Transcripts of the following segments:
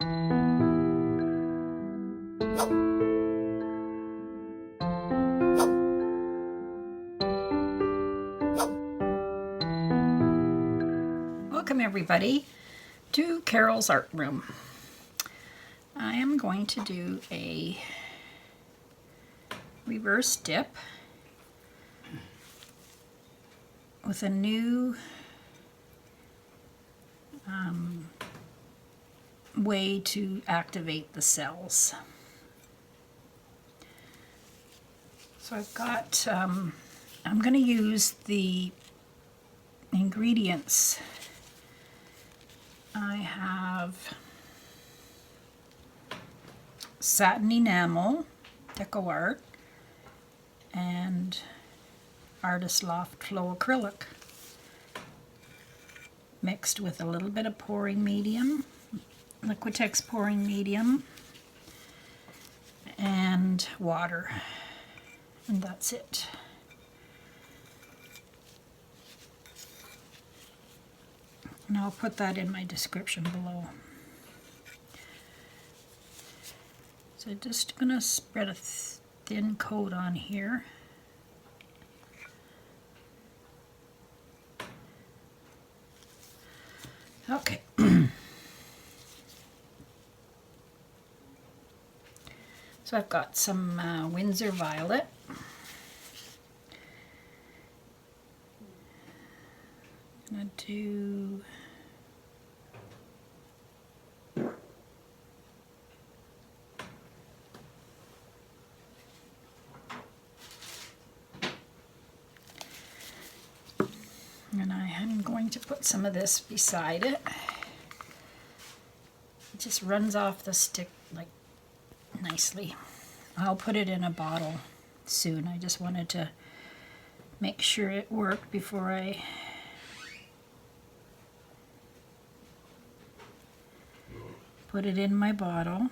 Welcome everybody to Carole's art room. I am going to do a reverse dip with a new way to activate the cells. So I've got, I'm going to use the ingredients. I have satin enamel, Deco Art, and Artist Loft floetrol mixed with a little bit of pouring medium, Liquitex pouring medium, and water, and that's it. And I'll put that in my description below. So I'm just going to spread a thin coat on here. Okay. So I've got some Winsor violet. I'm going to do and I am going to put some of this beside it. It just runs off the stick like nicely. I'll put it in a bottle soon. I just wanted to make sure it worked before I put it in my bottle.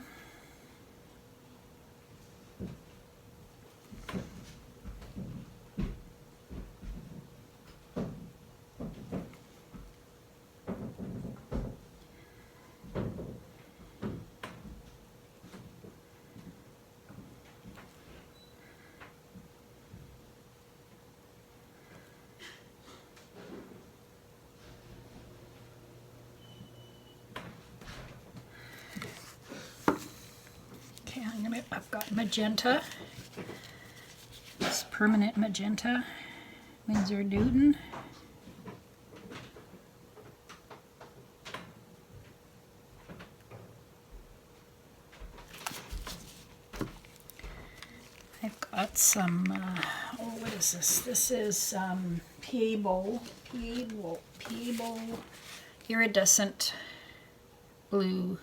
I've got magenta, it's permanent magenta, Winsor Newton. I've got some, what is this? This is Pebeo Irredescent blue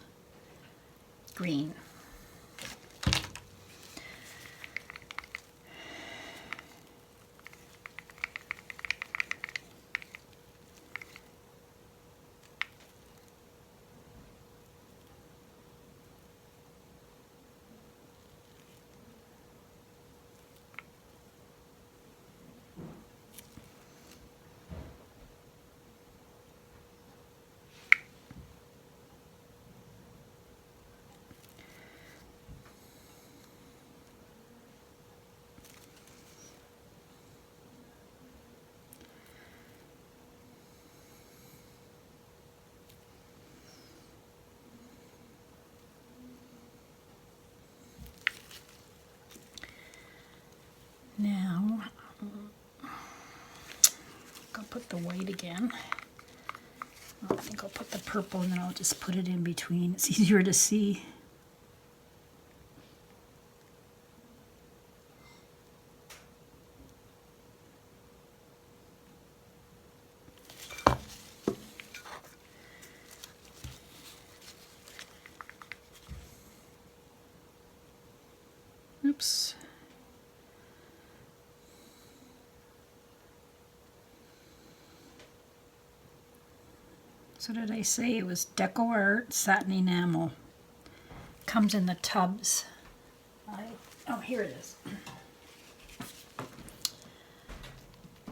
green. Now, I'll put the white again. I think I'll put the purple and then I'll just put it in between. It's easier to see. Oops. So did I say it was Deco Art Satin Enamel? Comes in the tubs. Oh, here it is.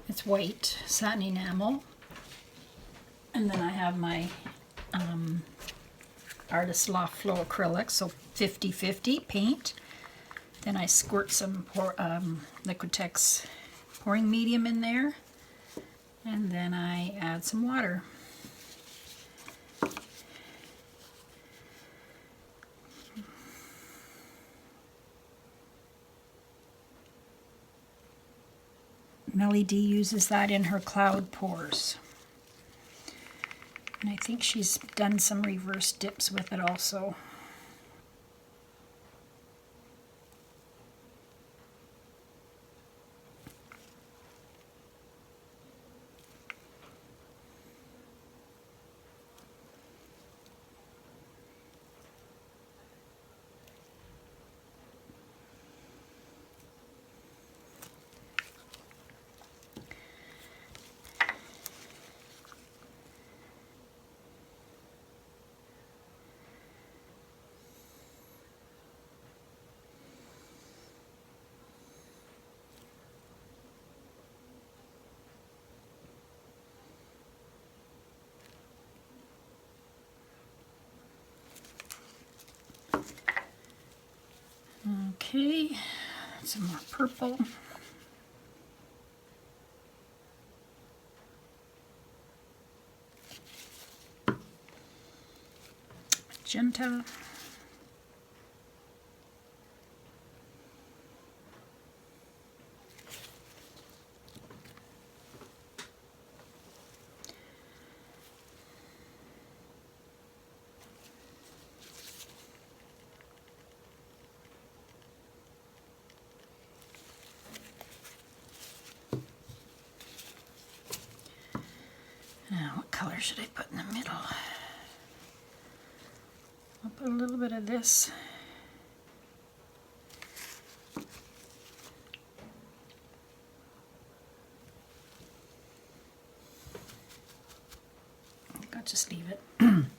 It's white satin enamel. And then I have my Artist Loft Floeacrylic, so 50-50 paint. Then I squirt some Liquitex pouring medium in there, and then I add some water. Melly D uses that in her cloud pours. And I think she's done some reverse dips with it also. Okay, some more purple. Magenta. Now, what color should I put in the middle? I'll put a little bit of this. I think I'll just leave it. I'm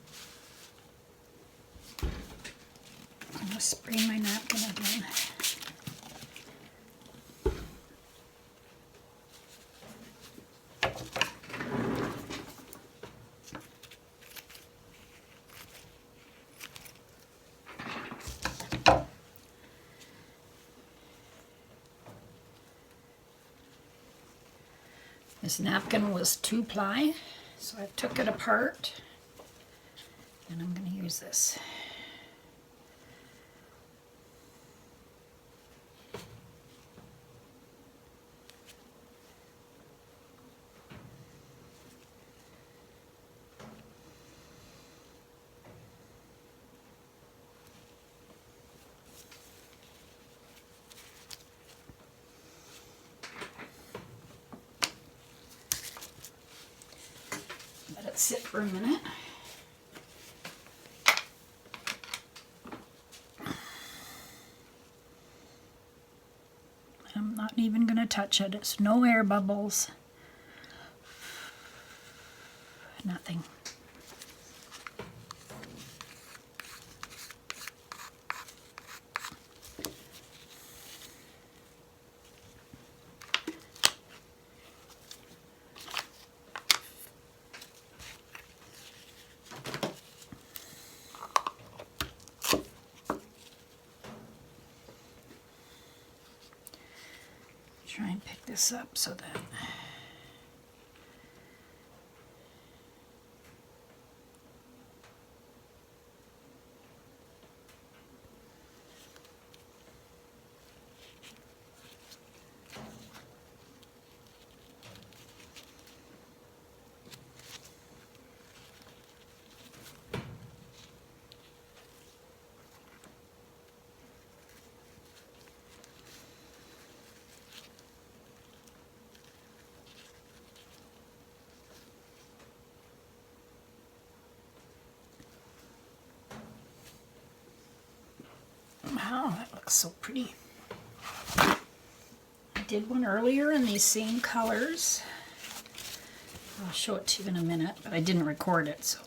going to spray my napkin again. This napkin was 2-ply, so I took it apart, and I'm going to use this. Let it sit for a minute. I'm not even going to touch it. It's no air bubbles. Nothing. Try and pick this up so that wow, that looks so pretty. I did one earlier in these same colors. I'll show it to you in a minute, but I didn't record it, so.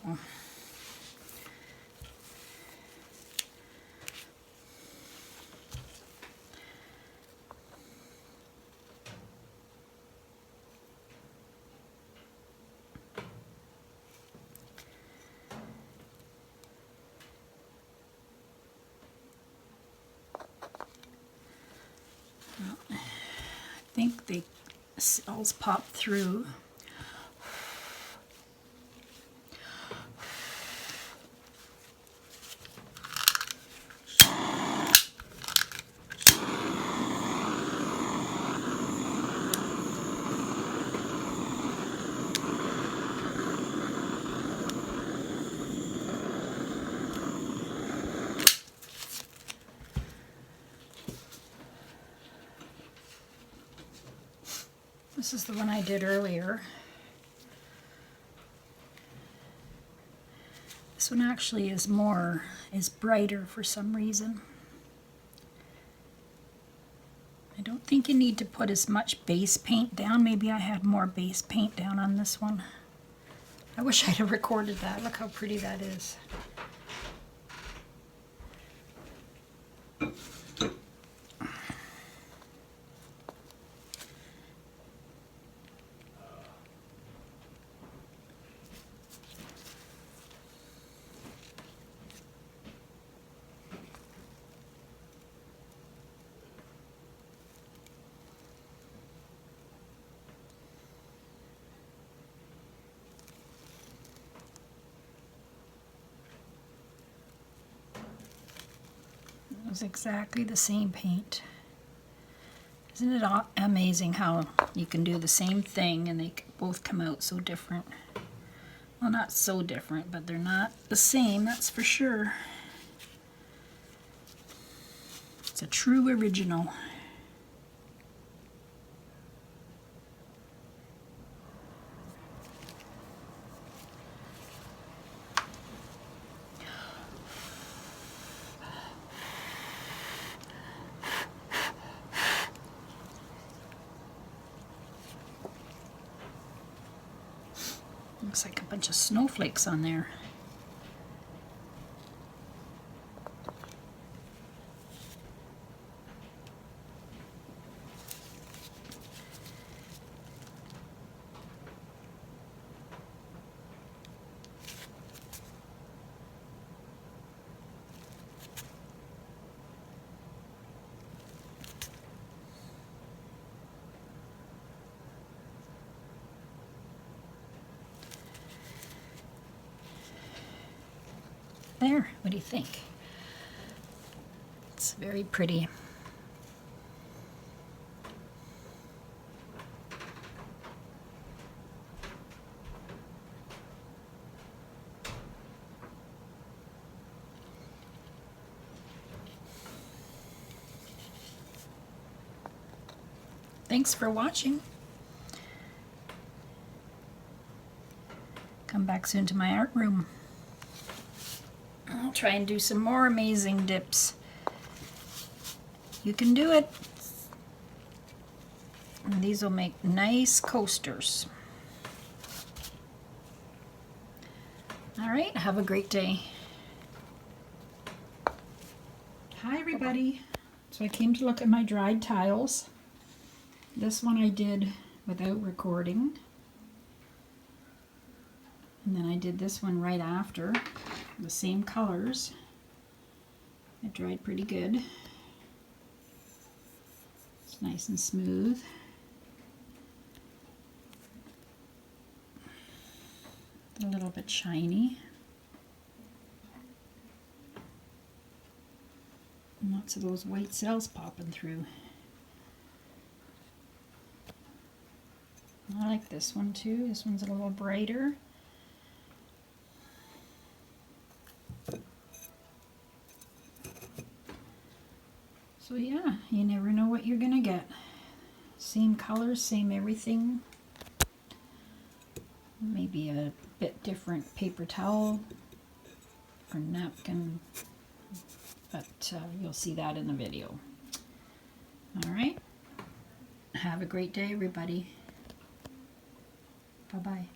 think they cells pop through. This is the one I did earlier. This one actually is brighter for some reason. I don't think you need to put as much base paint down. Maybe I had more base paint down on this one. I wish I'd have recorded that. Look how pretty that is. It was exactly the same paint. Isn't it amazing how you can do the same thing and they both come out so different? Well, not so different, but they're not the same, that's for sure. It's a true original. Looks like a bunch of snowflakes on there. There, what do you think? It's very pretty. Thanks for watching. Come back soon to my art room. I'll try and do some more amazing dips. You can do it. And these will make nice coasters. All right, have a great day. Hi everybody. So I came to look at my dried tiles. This one I did without recording. And then I did this one right after. The same colors. It dried pretty good. It's nice and smooth. A little bit shiny. And lots of those white cells popping through. I like this one too. This one's a little brighter. So yeah, you never know what you're gonna get. Same colors, same everything. Maybe a bit different paper towel or napkin, but you'll see that in the video. All right, have a great day everybody. Bye-bye.